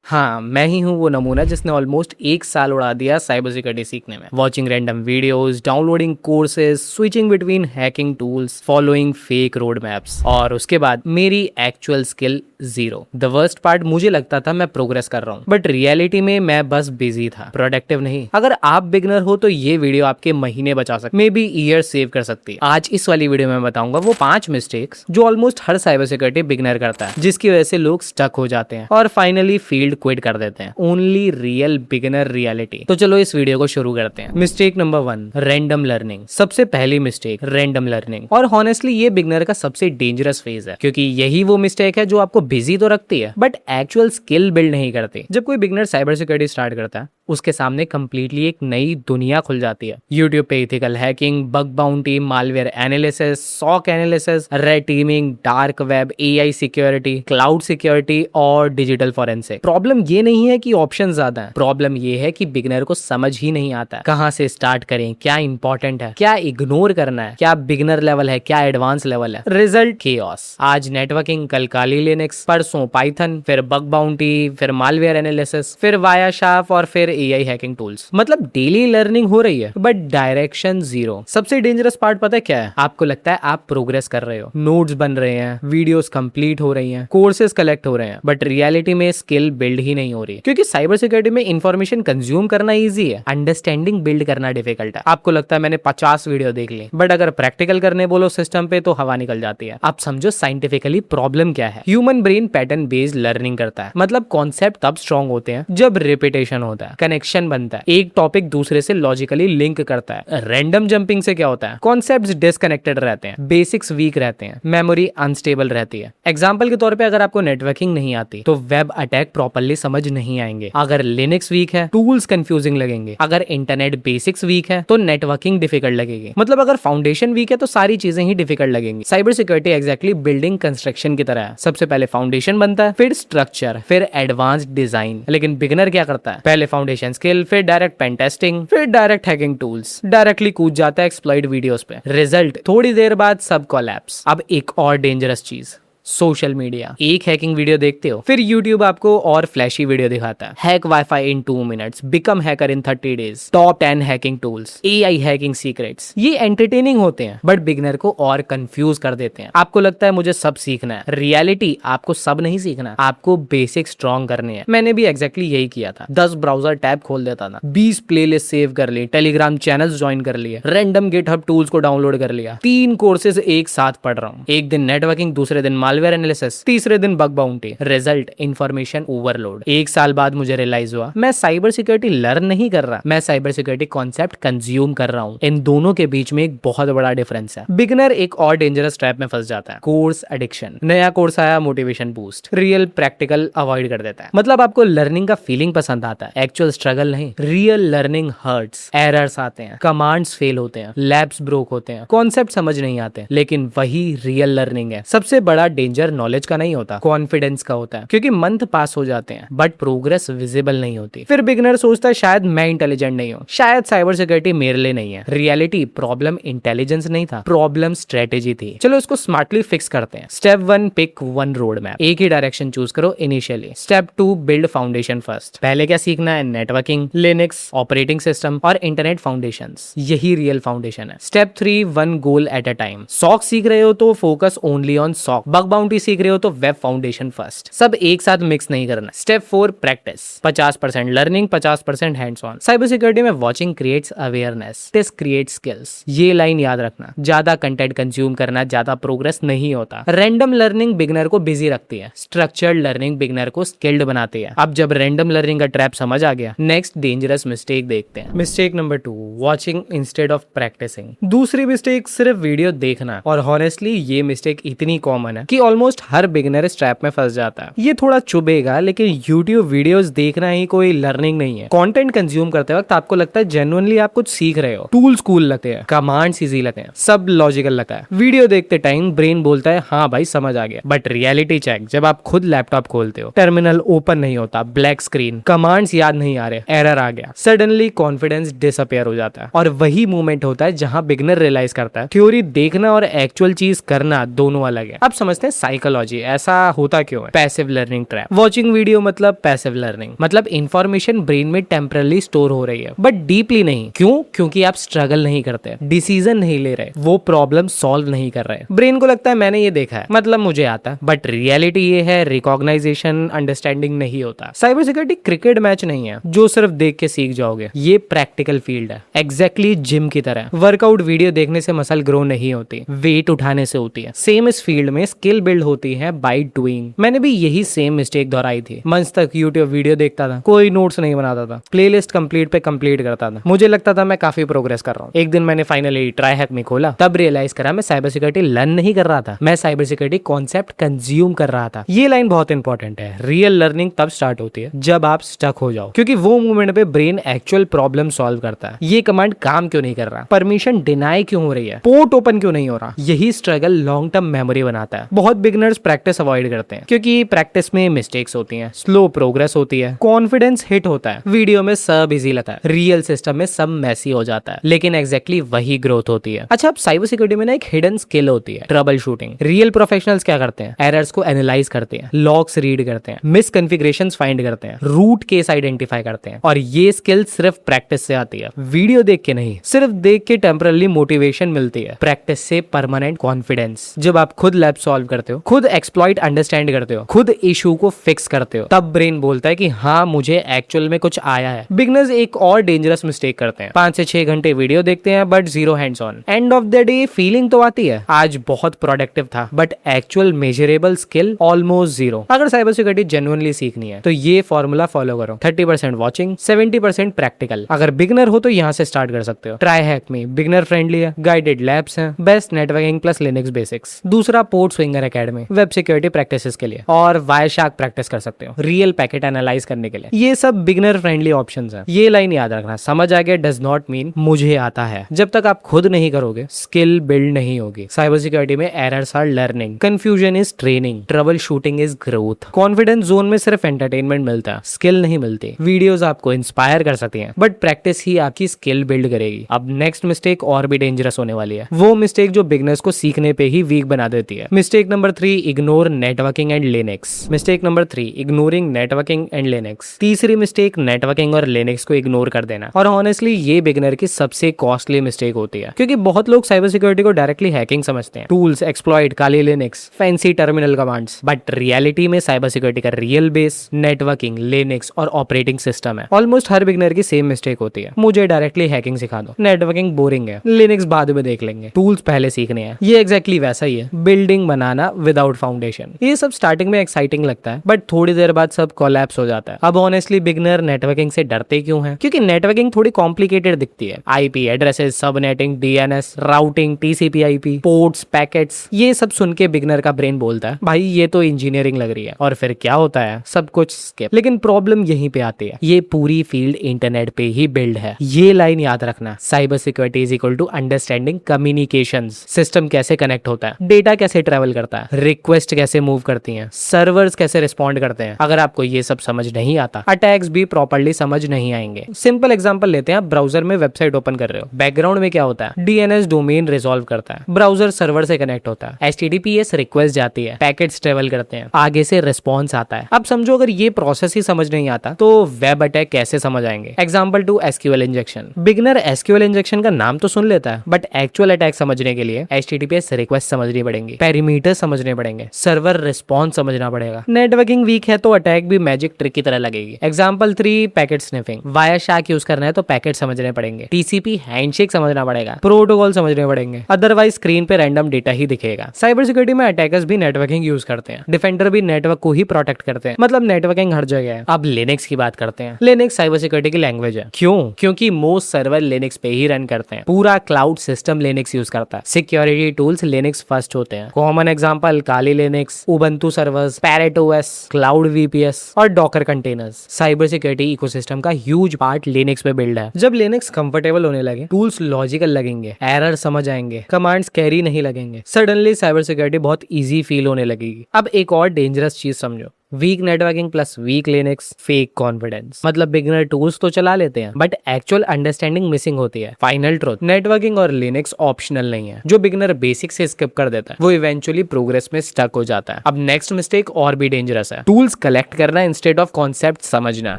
हाँ, मैं ही हूँ वो नमूना जिसने ऑलमोस्ट 1 साल उड़ा दिया साइबर सिक्योरिटी सीखने में। Watching random videos, downloading courses, switching between hacking tools, following fake road maps, और उसके बाद मेरी actual skill zero. The worst part, मुझे लगता था मैं प्रोग्रेस कर रहा हूँ, बट रियलिटी में मैं बस बिजी था, प्रोडक्टिव नहीं। अगर आप बिगनर हो तो ये वीडियो आपके महीने बचा सकती, मे बी ईयर सेव कर सकती है। आज इस वाली वीडियो में बताऊंगा वो 5 मिस्टेक्स जो ऑलमोस्ट हर साइबर सिक्योरिटी बिगनर करता है, जिसकी वजह से लोग स्टक हो जाते हैं और फाइनली फील्ड क्विट कर देते हैं। Only real beginner reality. तो चलो इस वीडियो को शुरू करते हैं। Mistake number 1, random learning. सबसे पहली मिस्टेक, रैंडम लर्निंग। और हॉनेस्टली ये बिगिनर का सबसे डेंजरस फेज है, क्योंकि यही वो मिस्टेक है जो आपको बिजी तो रखती है बट एक्चुअल स्किल बिल्ड नहीं करती। जब कोई बिगिनर साइबर सिक्योरिटी स्टार्ट करता है, उसके सामने कंप्लीटली एक नई दुनिया खुल जाती है। यूट्यूब पे ethical hacking, bug bounty, malware analysis, SOC analysis, red teaming, dark web, AI security, cloud security और डिजिटल फॉरेंसिक। प्रॉब्लम ये नहीं है कि ऑप्शन ज्यादा है, प्रॉब्लम ये है कि बिगिनर को समझ ही नहीं आता कहां से स्टार्ट करें, क्या इंपॉर्टेंट है, क्या इग्नोर करना है, क्या बिगिनर लेवल है, क्या एडवांस लेवल है। Result chaos. आज नेटवर्किंग, कल काली लिनक्स, परसों पाइथन, फिर बग बाउंटी, फिर मालवेयर एनालिसिस, फिर वायाशार्प और फिर एआई हैकिंग टूल्स। मतलब डेली लर्निंग हो रही है बट डायरेक्शन जीरो। सबसे डेंजरस पार्ट पता है क्या है? आपको लगता है आप प्रोग्रेस कर रहे हो, नोट्स बन रहे हैं, वीडियोस कंप्लीट हो रही हैं, कोर्सेज कलेक्ट हो रहे हैं, बट रियलिटी में स्किल बिल्ड ही नहीं हो रही। क्योंकि साइबर सिक्योरिटी में इंफॉर्मेशन कंज्यूम करना इजी है, अंडरस्टैंडिंग बिल्ड करना डिफिकल्ट है। आपको लगता है मैंने 50 वीडियो देख ली, बट अगर प्रैक्टिकल करने बोलो सिस्टम पे तो हवा निकल जाती है। आप समझो साइंटिफिकली प्रॉब्लम क्या है। Human brain pattern based learning करता है, मतलब कॉन्सेप्ट तब स्ट्रॉन्ग होते हैं जब रिपीटेशन होता है, कनेक्शन बनता है, एक टॉपिक दूसरे से लॉजिकली लिंक करता है। रैंडम जंपिंग से क्या होता है? कॉन्सेप्ट्स डिस्कनेक्टेड रहते हैं, बेसिक्स वीक रहते हैं, मेमोरी अनस्टेबल रहती है। एग्जांपल के तौर पे अगर आपको नेटवर्किंग नहीं आती तो वेब अटैक प्रॉपर्ली समझ नहीं आएंगे। अगर लिनक्स वीक है, टूल्स कंफ्यूजिंग लगेंगे। अगर इंटरनेट बेसिक्स वीक है तो नेटवर्किंग डिफिकल्ट लगेगी। मतलब अगर फाउंडेशन वीक है तो सारी चीजें ही डिफिकल्ट लगेंगी। Cyber security exactly building construction की तरह है। सबसे पहले फाउंडेशन बनता है, फिर स्ट्रक्चर, फिर एडवांस्ड डिजाइन। लेकिन बिगिनर क्या करता है? पहले फाउंडेशन स्किल, फिर डायरेक्ट पेन टेस्टिंग, फिर डायरेक्ट हैकिंग टूल्स, डायरेक्टली कूद जाता है एक्सप्लॉइट वीडियोस पे। रिजल्ट, थोड़ी देर बाद सब कोलैप्स। अब एक और डेंजरस चीज, सोशल मीडिया। एक हैकिंग वीडियो देखते हो, फिर यूट्यूब आपको और फ्लैशी वीडियो दिखाता है। हैक वाईफाई इन 2 मिनट्स, बिकम हैकर इन 30 days, top 10 hacking tools, AI hacking secrets. ये एंटरटेनिंग होते हैं बट बिगिनर को और कंफ्यूज कर देते हैं। आपको लगता है मुझे सब सीखना है, रियलिटी आपको सब नहीं सीखना, आपको बेसिक स्ट्रॉन्ग करने हैं। मैंने भी एग्जैक्टली यही किया था। 10 ब्राउजर टैब खोल देता था, 20 प्लेलिस्ट सेव कर ली, टेलीग्राम चैनल्स ज्वाइन कर लिए, रैंडम गिटहब टूल्स को डाउनलोड कर लिया। 3 कोर्सेज एक साथ पढ़ रहा हूँ। एक दिन नेटवर्किंग, दूसरे दिन मालवेयर एनालिसिस, तीसरे दिन bug bounty. Result, information overload. 1 साल बाद मुझे रियलाइज हुआ मैं साइबर सिक्योरिटी लर्न नहीं कर रहा, मैं साइबर सिक्योरिटी कॉन्सेप्ट कंज्यूम कर रहा हूँ। इन दोनों के बीच में एक बहुत बड़ा डिफरेंस है। बिगिनर एक और डेंजरस ट्रैप में फंस जाता है, कोर्स एडिक्शन। नया कोर्स आया, motivation boost, real practical avoid कर देता है। मतलब आपको लर्निंग का फीलिंग पसंद आता है, एक्चुअल स्ट्रगल नहीं। रियल लर्निंग हर्ट्स, एरर्स आते हैं, कमांड्स फेल होते हैं, लैब्स ब्रोक होते हैं, कॉन्सेप्ट समझ नहीं आते, लेकिन वही रियल लर्निंग है। सबसे बड़ा डेंजर नॉलेज का नहीं होता, कॉन्फिडेंस का होता है। क्योंकि मंथ पास हो जाते हैं बट प्रोग्रेस विजिबल नहीं होती। फिर बिगिनर सोचता है शायद मैं इंटेलिजेंट नहीं हूँ, शायद साइबर सिक्योरिटी मेरे लिए नहीं है। रियलिटी, प्रॉब्लम इंटेलिजेंस नहीं था, प्रॉब्लम स्ट्रेटेजी थी। चलो इसको स्मार्टली फिक्स करते हैं। Step 1, pick 1 road map. एक ही डायरेक्शन चूज करो initially. Step 2, build foundation first. पहले क्या सीखना है? नेटवर्किंग, लिनक्स, ऑपरेटिंग सिस्टम और इंटरनेट फाउंडेशंस। यही रियल फाउंडेशन है। Step 3, 1 goal at a time. SOC सीख रहे हो तो focus only on SOC. Bug bounty सीख रहे हो तो वेब फाउंडेशन फर्स्ट। सब एक साथ मिक्स नहीं करना। Step 4, practice. 50% learning, 50% hands on. Cyber security में watching creates awareness, test create skills. ये लाइन याद रखना। ज्यादा कंटेंट कंज्यूम करना ज्यादा प्रोग्रेस नहीं होता। रैंडम लर्निंग बिगिनर को बिजी रखती है, स्ट्रक्चर्ड लर्निंग बिगिनर को स्किल्ड बनाती है। अब जब रैंडम लर्निंग का ट्रैप समझ आ गया, नेक्स्ट डेंजरस मिस्टेक देखते हैं। Mistake number 2, watching instead of practising. दूसरी मिस्टेक, सिर्फ वीडियो देखना। और हॉनेस्टली ये मिस्टेक इतनी कॉमन है कि ऑलमोस्ट हर बिगिनर इस ट्रैप में फंस जाता है। ये थोड़ा चुभेगा लेकिन YouTube वीडियोस देखना ही कोई लर्निंग नहीं है। कंटेंट कंज्यूम करते वक्त आपको लगता है जेन्युइनली आप कुछ सीख रहे हो, टूल्स कूल लगते हैं, कमांड्स इजी लगते हैं, सब लॉजिकल लगता है। वीडियो देखते टाइम ब्रेन बोलता है हाँ भाई समझ आ गया, बट रियलिटी चेक, जब आप खुद लैपटॉप खोलते हो, टर्मिनल ओपन नहीं होता, ब्लैक स्क्रीन, कमांड्स याद नहीं आ रहे, एरर आ गया, सडनली कॉन्फिडेंस डिसअपियर हो जाता है। और वही मोमेंट होता है जहां बिगिनर रियलाइज करता है थ्योरी देखना और एक्चुअल चीज करना दोनों अलग है। अब समझते हैं हैं साइकोलॉजी, ऐसा होता क्यों है? Passive learning trap. Watching video मतलब पैसिव लर्निंग, मतलब इंफॉर्मेशन ब्रेन में टेम्परली स्टोर हो रही है बट डीपली नहीं। क्यों? क्योंकि आप स्ट्रगल नहीं करते, डिसीजन नहीं ले रहे, वो प्रॉब्लम सॉल्व नहीं कर रहे। ब्रेन को लगता है मैंने ये देखा है मतलब मुझे आता है, बट रियलिटी ये है रिकॉग्नाइजेशन अंडरस्टैंडिंग नहीं होता। साइबर सिक्योरिटी क्रिकेट मैच नहीं है जो सिर्फ देख के सीख जाओगे, ये प्रैक्टिकल फील्ड है। एग्जैक्टली जिम की तरह वर्कआउट वीडियो देखने से मसल ग्रो नहीं होती, वेट उठाने से होती है। सेम इस फील्ड में स्किल बिल्ड होती है बाय डूइंग। मैंने भी यही सेम मिस्टेक दोहराई थी। मंथ तक यूट्यूब वीडियो देखता था, कोई नोट्स नहीं बनाता था, प्लेलिस्ट कंप्लीट पे कंप्लीट करता था, मुझे लगता था मैं काफी प्रोग्रेस कर रहा हूँ। एक दिन मैंने फाइनली ट्राई हैक में खोला, तब रियलाइज करा मैं साइबर सिक्योरिटी लर्न नहीं कर रहा था, मैं साइबर सिक्योरिटी कॉन्सेप्ट कंज्यूम कर रहा था। ये लाइन बहुत इंपॉर्टेंट है। रियल लर्निंग तब स्टार्ट होती है जब आप स्टक हो जाओ, क्योंकि वो मोमेंट पे ब्रेन एक्चुअल प्रॉब्लम सॉल्व करता है। ये कमांड काम क्यों नहीं कर रहा, परमिशन डिनाई क्यों हो रही है, पोर्ट ओपन क्यों नहीं हो रहा, यही स्ट्रगल लॉन्ग टर्म मेमोरी बनाता है। बहुत बिगिनर्स प्रैक्टिस अवॉइड करते हैं क्योंकि प्रैक्टिस में मिस्टेक्स होती हैं, स्लो प्रोग्रेस होती है, कॉन्फिडेंस हिट होता है, वीडियो में सब इजी लगता है, रियल सिस्टम में सब मैसी हो जाता है। लेकिन एग्जैक्टली वही ग्रोथ होती है। अच्छा, अब साइबर सिक्योरिटी में ना एक हिडन स्किल होती है, ट्रबल शूटिंग। रियल प्रोफेशनल्स क्या करते हैं? एरर्स को एनालाइज करते हैं, लॉग्स रीड करते हैं, मिसकॉन्फ़िगरेशंस फाइंड करते हैं, रूट केस आइडेंटिफाई करते हैं। और ये स्किल सिर्फ प्रैक्टिस से आती है, वीडियो देख के नहीं। सिर्फ देख के टेम्परली मोटिवेशन मिलती है, प्रैक्टिस से परमानेंट कॉन्फिडेंस। जब आप खुद लैब सॉल्व करते हो, खुद एक्सप्लॉइट अंडरस्टैंड करते हो, खुद इशू को फिक्स करते हो, तब ब्रेन बोलता है कि हाँ मुझे एक्चुअल में कुछ आया है। बिगनर्स एक और डेंजरस मिस्टेक करते हैं, 5 से 6 घंटे वीडियो देखते हैं but zero hands on. End of the day feeling तो आती है आज बहुत प्रोडक्टिव था, but actual measurable skill almost zero. अगर साइबर सिक्योरिटी जेन्युइनली सीखनी है तो ये फॉर्मूला फॉलो करो, 30% वॉचिंग, 70% प्रैक्टिकल। अगर बिगनर हो तो यहाँ से स्टार्ट कर सकते हो। ट्राई हैक में बिगनर फ्रेंडली है, गाइडेड लैब्स हैं, best networking plus Linux basics. दूसरा PortSwigger academy, web security practices के लिए। और वायरशार्क प्रैक्टिस कर सकते हो रियल पैकेट एनालाइज करने के लिए। ये सब बिगनर फ्रेंडली ऑप्शंस हैं। ये लाइन याद रखना, समझ आ गया डज नॉट मीन मुझे आता है। जब तक आप खुद नहीं करोगे स्किल बिल्ड नहीं होगी। साइबर सिक्योरिटी में errors are learning, confusion is training, troubleshooting is growth. Confidence zone में सिर्फ एंटरटेनमेंट मिलता है, स्किल नहीं मिलती। वीडियोस आपको इंस्पायर कर सकती हैं बट प्रैक्टिस ही आपकी स्किल बिल्ड करेगी। अब नेक्स्ट मिस्टेक और भी डेंजरस होने वाली है, वो मिस्टेक जो बिगनर्स को सीखने पे ही वीक बना देती है। Mistake number 3, ignore networking and Linux. Mistake number 3, ignoring networking and Linux. तीसरी मिस्टेक, नेटवर्किंग और लिनक्स को इग्नोर कर देना। और ऑनेस्टली ये बिगनर की सबसे कॉस्टली मिस्टेक होती है, क्योंकि बहुत लोग साइबर सिक्योरिटी को डायरेक्टली हैकिंग समझते हैं, tools, exploit, Kali Linux, fancy terminal commands. But reality में साइबर सिक्योरिटी का रियल बेस नेटवर्किंग, लिनक्स और ऑपरेटिंग सिस्टम है। ऑलमोस्ट हर बिगनर की सेम मिस्टेक होती है, मुझे डायरेक्टली हैकिंग सिखा दो, नेटवर्किंग बोरिंग है, लिनक्स बाद में देख लेंगे, टूल्स पहले सीखने हैं। ये एग्जैक्टली वैसा ही है, बिल्डिंग बनाना विदाउट फाउंडेशन। ये सब स्टार्टिंग में एक्साइटिंग लगता है बट थोड़ी देर बाद सब कोलैप्स हो जाता है। अब ऑनेस्टली बिगनर नेटवर्किंग से डरते क्यों हैं? क्योंकि नेटवर्किंग थोड़ी कॉम्प्लिकेटेड दिखती है। IP addresses, subnetting, DNS, routing, टीसीपी/आईपी, ports, packets, ये सब सुन के बिगनर का ब्रेन बोलता है भाई ये तो इंजीनियरिंग लग रही है। और फिर क्या होता है? सब कुछ स्किप। लेकिन प्रॉब्लम यहीं पे आती है, ये पूरी फील्ड इंटरनेट पे ही बिल्ड है। ये लाइन याद रखना, cyber security is equal to understanding communications. System कैसे कनेक्ट होता है, डेटा कैसे ट्रेवल करता है, रिक्वेस्ट कैसे मूव करती हैं, सर्वर्स कैसे रिस्पॉन्ड करते हैं। अगर आपको ये सब समझ नहीं आता, अटैक्स भी प्रॉपर्ली समझ नहीं आएंगे। सिंपल एग्जांपल लेते हैं, आप ब्राउजर में वेबसाइट ओपन कर रहे हो, बैकग्राउंड में क्या होता है? डीएनएस डोमेन रिजॉल्व करता है, ब्राउजर सर्वर से कनेक्ट होता है, एचटीटीपीएस रिक्वेस्ट जाती है, पैकेट्स ट्रेवल करते हैं, आगे से रिस्पॉन्स आता है। अब समझो अगर ये प्रोसेस ही समझ नहीं आता तो वेब अटैक कैसे समझ आएंगे? Example 2, SQL injection. Beginner SQL injection का नाम तो सुन लेता है बट एक्चुअल अटैक समझने के लिए एचटीटीपीएस रिक्वेस्ट समझनी पड़ेंगी, पेरीमीटर समझने पड़ेंगे, सर्वर रिस्पॉन्स समझना पड़ेगा। नेटवर्किंग वीक है तो अटैक भी मैजिक ट्रिक की तरह लगेगी। Example 3, packet sniffing. Wireshark use करना है तो पैकेट समझने पड़ेंगे, टीसीपी हैंडशेक समझना पड़ेगा, प्रोटोकॉल समझने पड़ेंगे, अदरवाइज स्क्रीन पे रैंडम डेटा ही दिखेगा। साइबर सिक्योरिटी में अटैकर्स भी नेटवर्किंग यूज करते हैं, डिफेंडर भी नेटवर्क को ही प्रोटेक्ट करते हैं, मतलब नेटवर्किंग हर जगह है। अब लिनक्स की बात करते हैं। लिनक्स साइबर सिक्योरिटी की लैंग्वेज है। क्यों? क्योंकि मोस्ट सर्वर लिनक्स पे ही रन करते हैं, पूरा क्लाउड सिस्टम लिनक्स यूज करता है, सिक्योरिटी टूल्स लिनक्स फर्स्ट होते हैं। Common example Kali Linux, Ubuntu servers, Parrot OS, cloud VPS और Docker containers. Cyber security ecosystem का ह्यूज पार्ट लिनक्स पे बिल्ड है। जब लिनक्स कंफर्टेबल होने लगे, टूल्स लॉजिकल लगेंगे, एरर समझ आएंगे, कमांड्स कैरी नहीं लगेंगे, सडनली साइबर सिक्योरिटी बहुत इजी फील होने लगेगी। अब एक और डेंजरस चीज समझो, weak networking plus weak Linux, fake confidence. मतलब बिगिनर टूल्स तो चला लेते हैं बट एक्चुअल अंडरस्टैंडिंग मिसिंग होती है। फाइनल ट्रुथ, नेटवर्किंग और लिनक्स ऑप्शनल नहीं है। जो बिगिनर बेसिक से स्किप कर देता है वो इवेंचुअली प्रोग्रेस में स्टक हो जाता है। अब नेक्स्ट मिस्टेक और भी डेंजरस है, टूल्स कलेक्ट करना इंस्टेड ऑफ कॉन्सेप्ट समझना।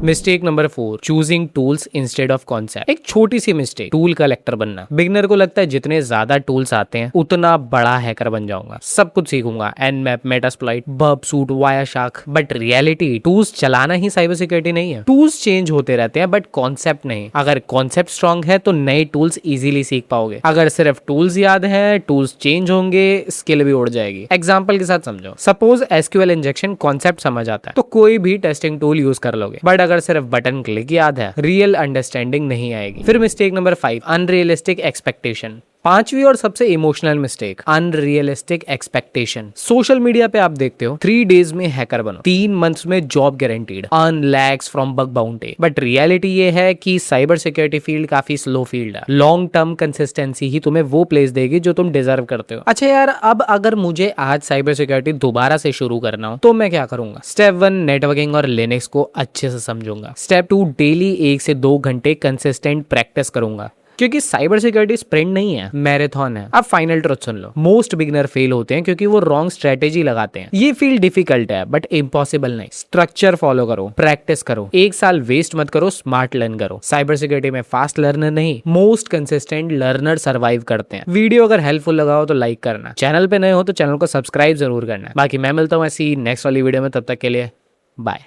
Mistake number 4, choosing tools instead of concept. एक छोटी सी मिस्टेक, टूल कलेक्टर बनना। बिगिनर को लगता है जितने ज्यादा टूल्स आते हैं उतना बड़ा हैकर बन जाऊंगा, सब कुछ सीखूंगा, Nmap, Metasploit, Burp Suite, Wireshark. But reality, tools चलाना ही साइबर सिक्योरिटी नहीं है। टूल्स चेंज होते रहते हैं बट कॉन्सेप्ट नहीं। अगर कॉन्सेप्ट स्ट्रांग है तो नए टूल्स इजीली सीख पाओगे। अगर सिर्फ टूल्स याद है, टूल्स चेंज होंगे, स्किल भी उड़ जाएगी। एग्जांपल के साथ समझो, सपोज एसक्यूएल इंजेक्शन कॉन्सेप्ट समझ आता है तो कोई भी टेस्टिंग टूल यूज कर लोगे, बट अगर सिर्फ बटन क्लिक याद है, रियल अंडरस्टैंडिंग नहीं आएगी। फिर मिस्टेक नंबर 5, अनरियलिस्टिक एक्सपेक्टेशन। पांचवी और सबसे emotional mistake, unrealistic expectation. Social media पे आप देखते हो 3 डेज में हैकर बनो, 3 मंथ्स में job guaranteed, earn lakhs from bug bounty. But reality ये है कि साइबर सिक्योरिटी फील्ड काफी स्लो फील्ड है। लॉन्ग टर्म कंसिस्टेंसी ही तुम्हें वो प्लेस देगी जो तुम डिजर्व करते हो। अच्छा यार, अब अगर मुझे आज साइबर सिक्योरिटी दोबारा से शुरू करना हो तो मैं क्या करूंगा? स्टेप 1, नेटवर्किंग और लिनक्स को अच्छे से समझूंगा। स्टेप 2, डेली 1 से 2 घंटे कंसिस्टेंट प्रैक्टिस करूंगा, क्योंकि साइबर सिक्योरिटी स्प्रिंट नहीं है, मैराथन है। अब फाइनल ट्रुथ सुन लो, मोस्ट बिगिनर फेल होते हैं क्योंकि वो रॉन्ग स्ट्रेटेजी लगाते हैं। ये फील्ड डिफिकल्ट है बट इम्पॉसिबल नहीं। स्ट्रक्चर फॉलो करो, प्रैक्टिस करो, 1 साल वेस्ट मत करो, स्मार्ट लर्न करो। साइबर सिक्योरिटी में फास्ट लर्नर नहीं, मोस्ट कंसिस्टेंट लर्नर सर्वाइव करते हैं। वीडियो अगर हेल्पफुल लगा हो तो लाइक करना, चैनल पे नए हो तो चैनल को सब्सक्राइब जरूर करना। बाकी मैं मिलता हूँ ऐसी नेक्स्ट वाली वीडियो में, तब तक के लिए बाय।